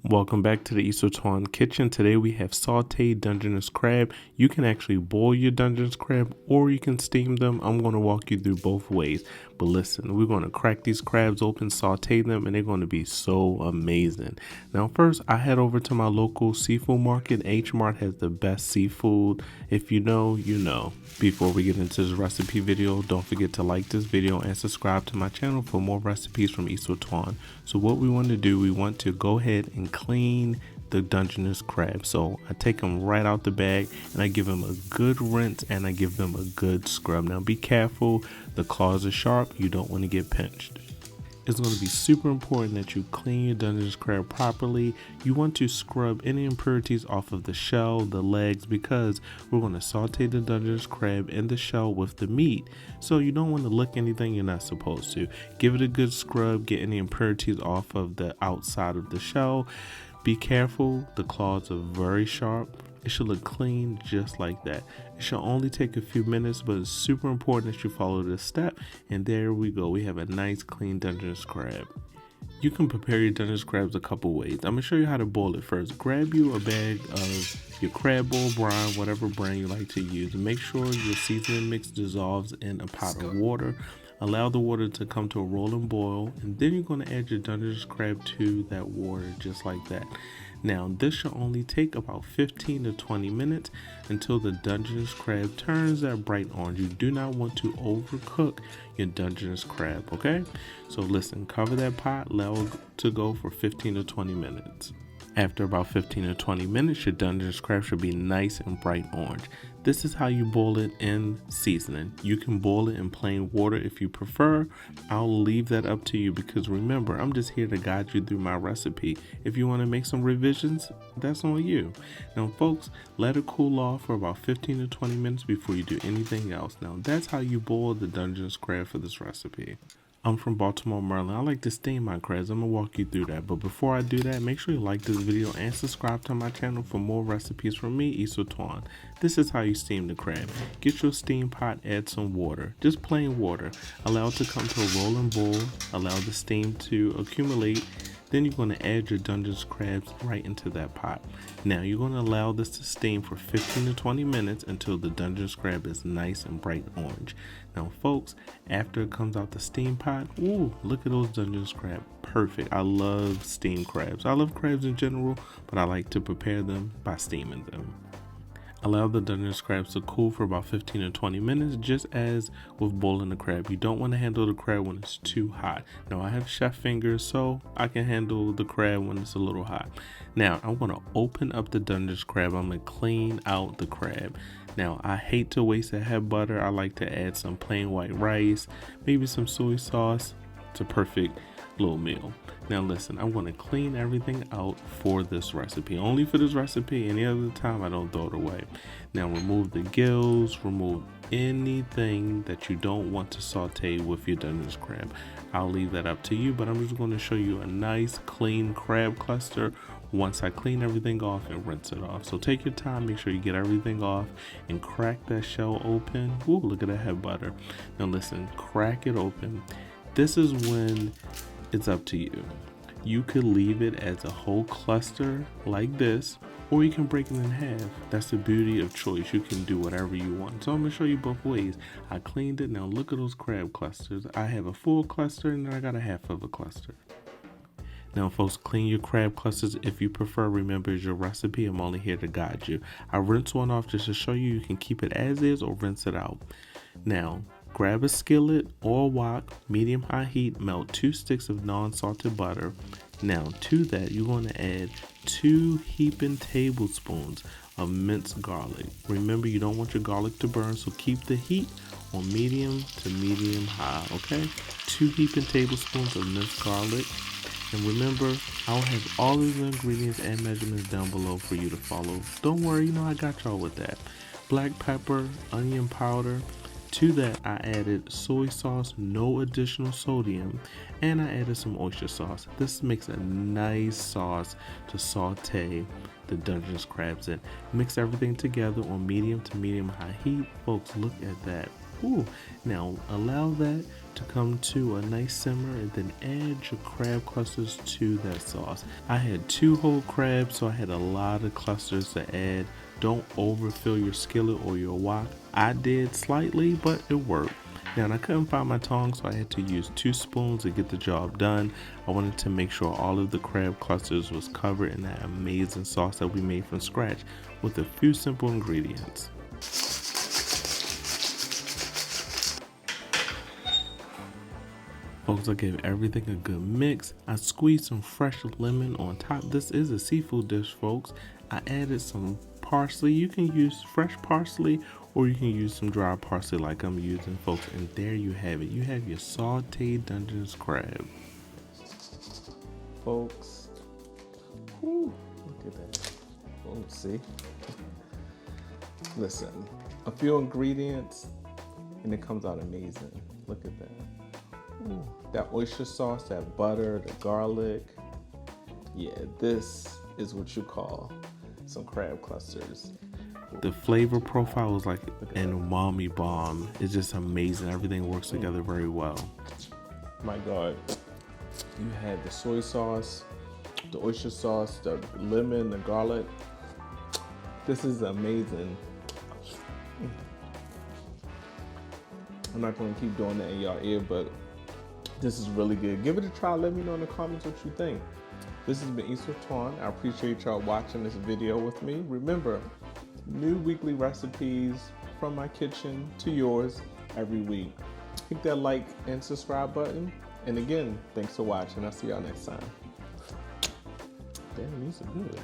Welcome back to the Twan kitchen. Today we have sautéed Dungeness crab. You can actually boil your Dungeness crab or you can steam them. I'm going to walk you through both ways. But listen, we're going to crack these crabs open, sauté them, and they're going to be so amazing. Now first, I head over to my local seafood market. H Mart has the best seafood. If you know, you know. Before we get into this recipe video, don't forget to like this video and subscribe to my channel for more recipes from Twan. So what we want to do, we want to go ahead and clean the Dungeness crab. So I take them right out the bag and I give them a good rinse and I give them a good scrub. Now be careful, the claws are sharp, you don't want to get pinched. It's going to be super important that you clean your Dungeness crab properly. You want to scrub any impurities off of the shell, the legs, because we're going to saute the Dungeness crab in the shell with the meat. So you don't want to lick anything you're not supposed to. Give it a good scrub, get any impurities off of the outside of the shell. Be careful, the claws are very sharp. It should look clean just like that. It should only take a few minutes, but it's super important that you follow this step. And there we go. We have a nice clean Dungeness crab. You can prepare your Dungeness crabs a couple ways. I'm going to show you how to boil it first. Grab you a bag of your crab boil brine, whatever brine you like to use. Make sure your seasoning mix dissolves in a pot of water. Allow the water to come to a rolling boil, and then you're going to add your Dungeness crab to that water just like that. Now this should only take about 15 to 20 minutes until the Dungeness crab turns that bright orange. You do not want to overcook your Dungeness crab, okay? So listen, cover that pot, allow it to go for 15 to 20 minutes. After about 15 to 20 minutes, your Dungeness crab should be nice and bright orange. This is how you boil it in seasoning. You can boil it in plain water if you prefer. I'll leave that up to you because remember, I'm just here to guide you through my recipe. If you want to make some revisions, that's on you. Now folks, let it cool off for about 15 to 20 minutes before you do anything else. Now that's how you boil the Dungeness crab for this recipe. I'm from Baltimore, Maryland. I like to steam my crabs. I'm going to walk you through that. But before I do that, make sure you like this video and subscribe to my channel for more recipes from me, Twan. This is how you steam the crab. Get your steam pot, add some water, just plain water. Allow it to come to a rolling boil. Allow the steam to accumulate. Then you're going to add your Dungeness crabs right into that pot. Now you're going to allow this to steam for 15 to 20 minutes until the Dungeness crab is nice and bright orange. Now folks, after it comes out the steam pot, ooh, look at those Dungeness crab. Perfect. I love steamed crabs. I love crabs in general, but I like to prepare them by steaming them. Allow the Dungeness crabs to cool for about 15 to 20 minutes, just as with boiling the crab. You don't want to handle the crab when it's too hot. Now I have chef fingers, so I can handle the crab when it's a little hot. Now I want to open up the Dungeness crab. I'm going to clean out the crab. Now I hate to waste a head butter. I like to add some plain white rice, maybe some soy sauce. It's a perfect little meal. Now listen, I'm going to clean everything out for this recipe. Only for this recipe. Any other time I don't throw it away. Now remove the gills, remove anything that you don't want to saute with your Dungeness crab. I'll leave that up to you, but I'm just going to show you a nice clean crab cluster once I clean everything off and rinse it off. So take your time, make sure you get everything off and crack that shell open. Ooh, look at that head butter. Now listen, crack it open. This is when it's up to you. You could leave it as a whole cluster like this, or you can break it in half. That's the beauty of choice. You can do whatever you want. So I'm going to show you both ways. I cleaned it. Now look at those crab clusters. I have a full cluster and then I got a half of a cluster. Now folks, clean your crab clusters if you prefer. Remember, it's your recipe. I'm only here to guide you. I rinse one off just to show you can keep it as is or rinse it out. Now grab a skillet or wok, medium-high heat, melt 2 sticks of non-salted butter. Now to that, you're going to add 2 heaping tablespoons of minced garlic. Remember, you don't want your garlic to burn, so keep the heat on medium to medium-high, okay? 2 heaping tablespoons of minced garlic. And remember, I'll have all of the ingredients and measurements down below for you to follow. Don't worry, you know I got y'all with that. Black pepper, onion powder. To that, I added soy sauce, no additional sodium, and I added some oyster sauce. This makes a nice sauce to saute the Dungeness crabs in. Mix everything together on medium to medium high heat. Folks, look at that. Ooh. Now allow that to come to a nice simmer, and then add your crab clusters to that sauce. I had 2 whole crabs, so I had a lot of clusters to add. Don't overfill your skillet or your wok. I did slightly, but it worked. Now, and I couldn't find my tongs, so I had to use 2 spoons to get the job done. I wanted to make sure all of the crab clusters was covered in that amazing sauce that we made from scratch with a few simple ingredients. Folks, I gave everything a good mix. I squeezed some fresh lemon on top. This is a seafood dish, folks. I added some parsley. You can use fresh parsley or you can use some dry parsley like I'm using, folks. And there you have it. You have your sautéed Dungeness crab. Folks, whew, look at that. Oh, see? Listen, a few ingredients and it comes out amazing. Look at that. Ooh, that oyster sauce, that butter, the garlic. Yeah, this is what you call some crab clusters. The flavor profile was like an umami bomb. It's just amazing. Everything works together very well. My God. You had the soy sauce, the oyster sauce, the lemon, the garlic. This is amazing. I'm not going to keep doing that in y'all ear, but this is really good. Give it a try. Let me know in the comments what you think. This has been East with Twan. I appreciate y'all watching this video with me. Remember, new weekly recipes from my kitchen to yours every week. Hit that like and subscribe button. And again, thanks for watching. I'll see y'all next time. Damn, these are good.